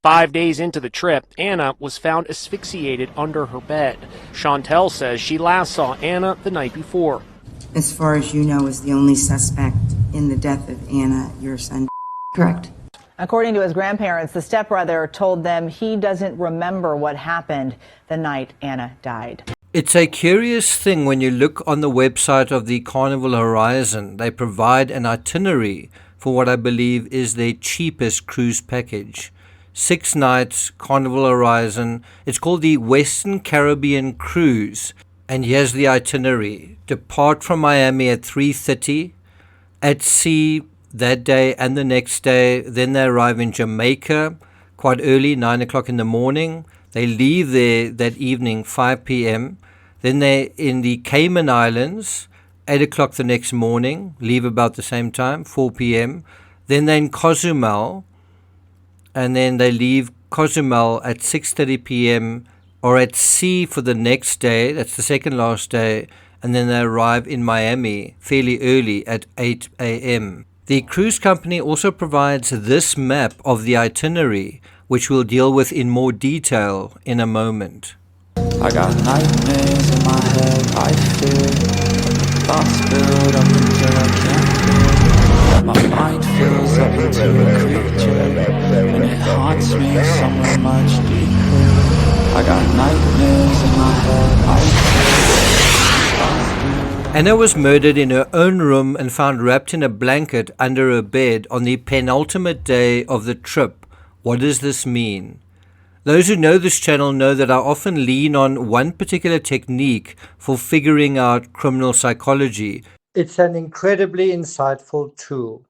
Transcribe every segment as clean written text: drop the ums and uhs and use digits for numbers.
5 days into the trip, Anna was found asphyxiated under her bed. Chantel says she last saw Anna the night before. As far as you know, is the only suspect in the death of Anna, your son? Correct. According to his grandparents, the stepbrother told them he doesn't remember what happened the night Anna died. It's a curious thing when you look on the website of the Carnival Horizon. They provide an itinerary for what I believe is their cheapest cruise package. 6 nights, Carnival Horizon. It's called the Western Caribbean Cruise. And here's the itinerary. Depart from Miami at 3:30, at sea that day and the next day. Then they arrive in Jamaica quite early, 9 o'clock in the morning. They leave there that evening, 5 p.m. Then they're in the Cayman Islands, 8 o'clock the next morning, leave about the same time, 4 p.m. Then they're in Cozumel, and then they leave Cozumel at 6:30 p.m. or at sea for the next day, that's the second last day, and then they arrive in Miami fairly early at 8 a.m. The cruise company also provides this map of the itinerary, which we'll deal with in more detail in a moment. I got nightmares in my head, I fear thoughts build up until I can't feel. My mind fills up into a creature, and it haunts me somewhere much deeper. I got nightmares in my head, I fear. Anna was murdered in her own room and found wrapped in a blanket under her bed on the penultimate day of the trip. What does this mean? Those who know this channel know that I often lean on one particular technique for figuring out criminal psychology. It's an incredibly insightful tool.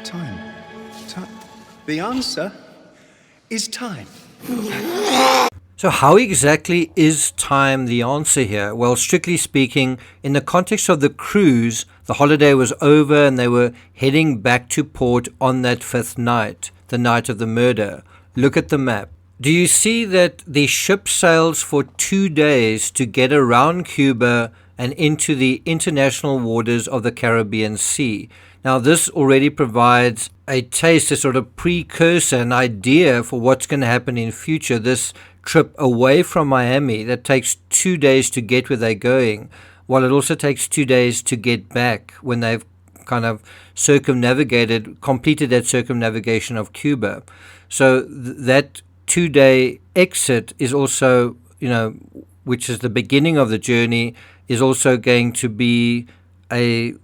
Time. The answer is time. So how exactly is time the answer here? Well, strictly speaking, in the context of the cruise, the holiday was over and they were heading back to port on that 5th night, the night of the murder. Look at the map. Do you see that the ship sails for 2 days to get around Cuba and into the international waters of the Caribbean Sea? Now, this already provides a taste, a sort of precursor, an idea for what's going to happen in future. This trip away from Miami that takes 2 days to get where they're going, while it also takes 2 days to get back when they've kind of completed that circumnavigation of Cuba. So that 2-day exit is also, which is the beginning of the journey, is also going to be a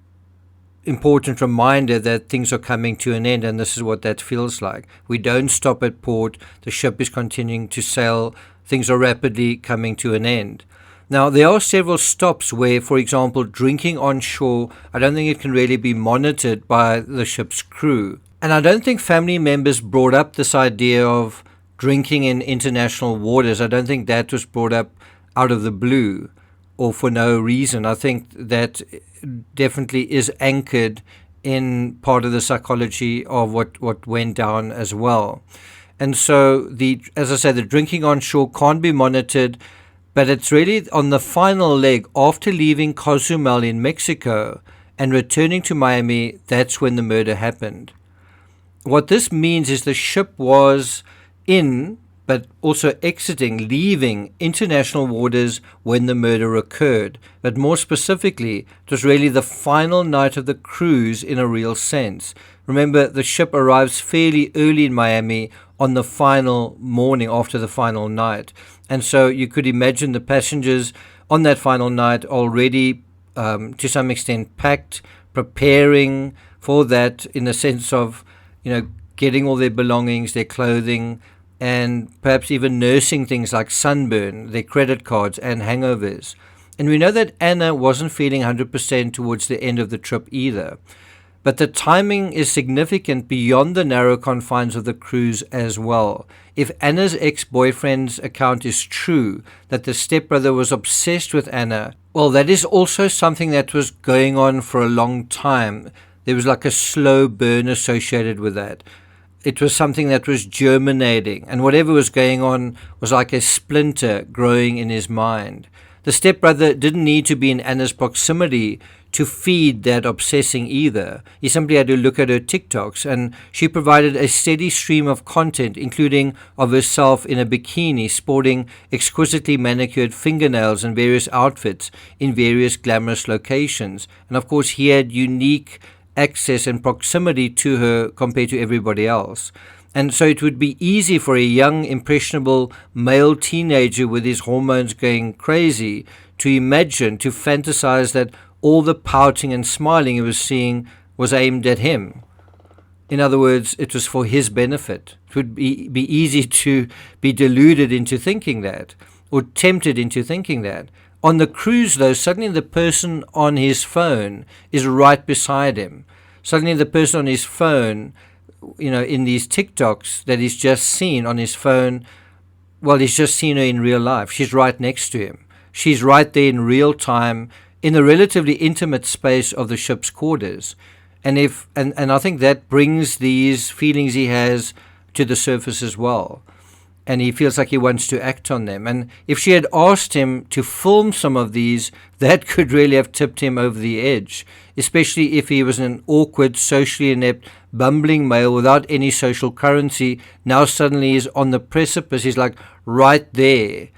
important reminder that things are coming to an end, and this is what that feels like. We don't stop at port. The ship is continuing to sail. Things are rapidly coming to an end. Now, there are several stops where, for example, drinking on shore, I don't think it can really be monitored by the ship's crew. And I don't think family members brought up this idea of drinking in international waters. I don't think that was brought up out of the blue or for no reason. I think that definitely is anchored in part of the psychology of what went down as well. And so, as I say, the drinking on shore can't be monitored, but it's really on the final leg after leaving Cozumel in Mexico and returning to Miami, that's when the murder happened. What this means is the ship was in, but also exiting, leaving international waters when the murder occurred. But more specifically, it was really the final night of the cruise in a real sense. Remember, the ship arrives fairly early in Miami on the final morning after the final night. And so you could imagine the passengers on that final night already, to some extent, packed, preparing for that in the sense of, getting all their belongings, their clothing, and perhaps even nursing things like sunburn, their credit cards, and hangovers. And we know that Anna wasn't feeling 100% towards the end of the trip either. But the timing is significant beyond the narrow confines of the cruise as well. If Anna's ex-boyfriend's account is true, that the stepbrother was obsessed with Anna, well, that is also something that was going on for a long time. There was like a slow burn associated with that. It was something that was germinating, and whatever was going on was like a splinter growing in his mind. The stepbrother didn't need to be in Anna's proximity to feed that obsessing either. He simply had to look at her TikToks, and she provided a steady stream of content, including of herself in a bikini, sporting exquisitely manicured fingernails and various outfits in various glamorous locations. And of course, he had unique access and proximity to her compared to everybody else. And so it would be easy for a young, impressionable male teenager with his hormones going crazy to imagine, to fantasize that all the pouting and smiling he was seeing was aimed at him. In other words, it was for his benefit. It would be easy to be deluded into thinking that, or tempted into thinking that. On the cruise, though, suddenly the person on his phone is right beside him. Suddenly the person on his phone, in these TikToks that he's just seen on his phone, well, he's just seen her in real life. She's right next to him. She's right there in real time in the relatively intimate space of the ship's quarters. And I think that brings these feelings he has to the surface as well. And he feels like he wants to act on them. And if she had asked him to film some of these, that could really have tipped him over the edge, especially if he was an awkward, socially inept, bumbling male without any social currency. Now suddenly he's on the precipice. He's like right there.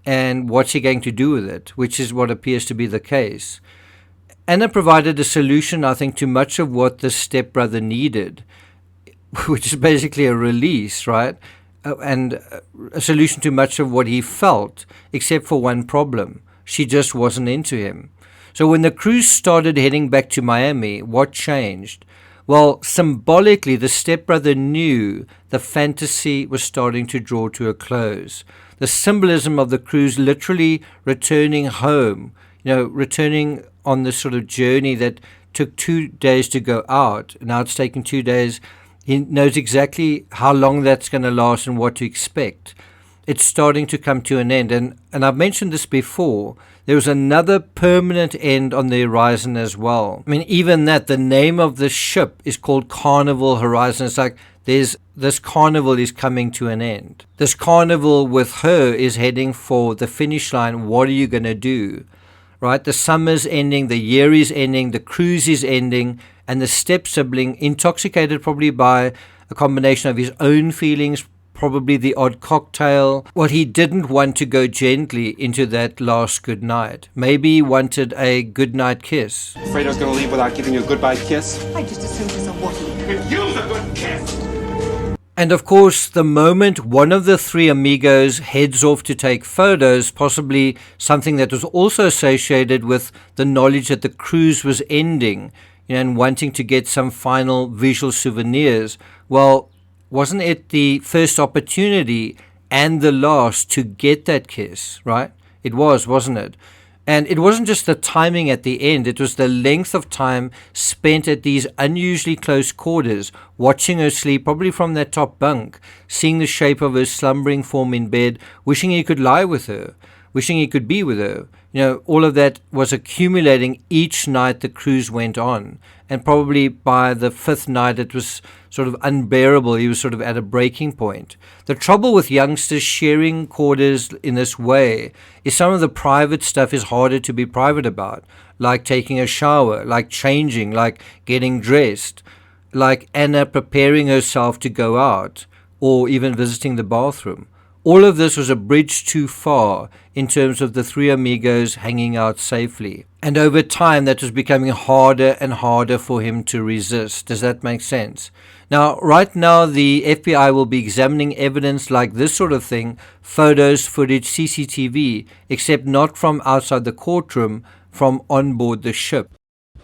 And what's he going to do with it? Which is what appears to be the case. Anna provided a solution, I think, to much of what the stepbrother needed, which is basically a release, right? And a solution to much of what he felt, except for one problem. She just wasn't into him. So when the cruise started heading back to Miami, what changed? Well, symbolically, the stepbrother knew the fantasy was starting to draw to a close. The symbolism of the cruise literally returning home, returning on this sort of journey that took 2 days to go out. Now it's taken 2 days. He knows exactly how long that's going to last and what to expect. It's starting to come to an end. And I've mentioned this before. There was another permanent end on the horizon as well. I mean, even that, the name of the ship is called Carnival Horizon. It's like this carnival is coming to an end. This carnival with her is heading for the finish line. What are you going to do? Right? The summer's ending, the year is ending, the cruise is ending, and the step-sibling, intoxicated probably by a combination of his own feelings, probably the odd cocktail. Well, he didn't want to go gently into that last good night. Maybe he wanted a good night kiss. Afraid I was going to leave without giving you a goodbye kiss? I just assumed he's a Wookiee. Could use a good kiss! And of course, the moment one of the three amigos heads off to take photos, possibly something that was also associated with the knowledge that the cruise was ending, and wanting to get some final visual souvenirs, well, wasn't it the first opportunity and the last to get that kiss, right? It was, wasn't it? And it wasn't just the timing at the end, it was the length of time spent at these unusually close quarters, watching her sleep, probably from that top bunk, seeing the shape of her slumbering form in bed, wishing he could lie with her, wishing he could be with her. All of that was accumulating each night the cruise went on. And probably by the fifth night, it was sort of unbearable. He was sort of at a breaking point. The trouble with youngsters sharing quarters in this way is some of the private stuff is harder to be private about, like taking a shower, like changing, like getting dressed, like Anna preparing herself to go out, or even visiting the bathroom. All of this was a bridge too far in terms of the three amigos hanging out safely. And over time, that was becoming harder and harder for him to resist. Does that make sense? Now, right now, the FBI will be examining evidence like this sort of thing, photos, footage, CCTV, except not from outside the courtroom, from on board the ship.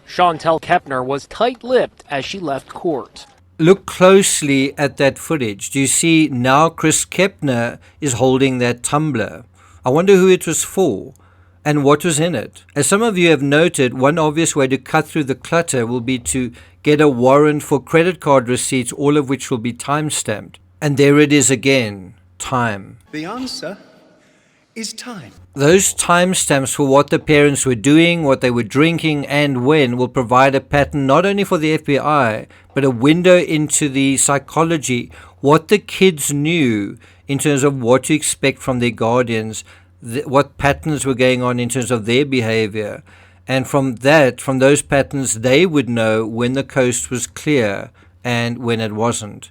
Chantel Kepner was tight-lipped as she left court. Look closely at that footage. Do you see now Chris Kepner is holding that tumbler? I wonder who it was for and what was in it. As some of you have noted, one obvious way to cut through the clutter will be to get a warrant for credit card receipts, all of which will be time-stamped. And there it is again, time. The answer is time. Those timestamps for what the parents were doing, what they were drinking, and when will provide a pattern not only for the FBI, but a window into the psychology, what the kids knew in terms of what to expect from their guardians, what patterns were going on in terms of their behavior. And from those patterns, they would know when the coast was clear and when it wasn't.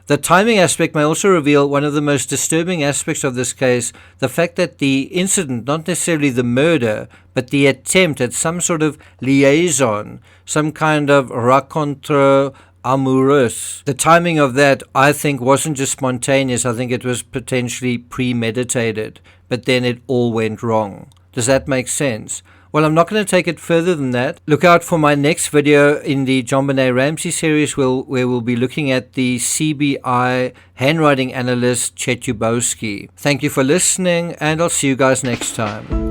The timing aspect may also reveal one of the most disturbing aspects of this case, the fact that the incident, not necessarily the murder, but the attempt at some sort of liaison, some kind of rencontre amoureuse. The timing of that, I think, wasn't just spontaneous. I think it was potentially premeditated, but then it all went wrong. Does that make sense? Well, I'm not going to take it further than that. Look out for my next video in the JonBenet Ramsey series where we'll be looking at the CBI handwriting analyst Chet Ubowski. Thank you for listening, and I'll see you guys next time.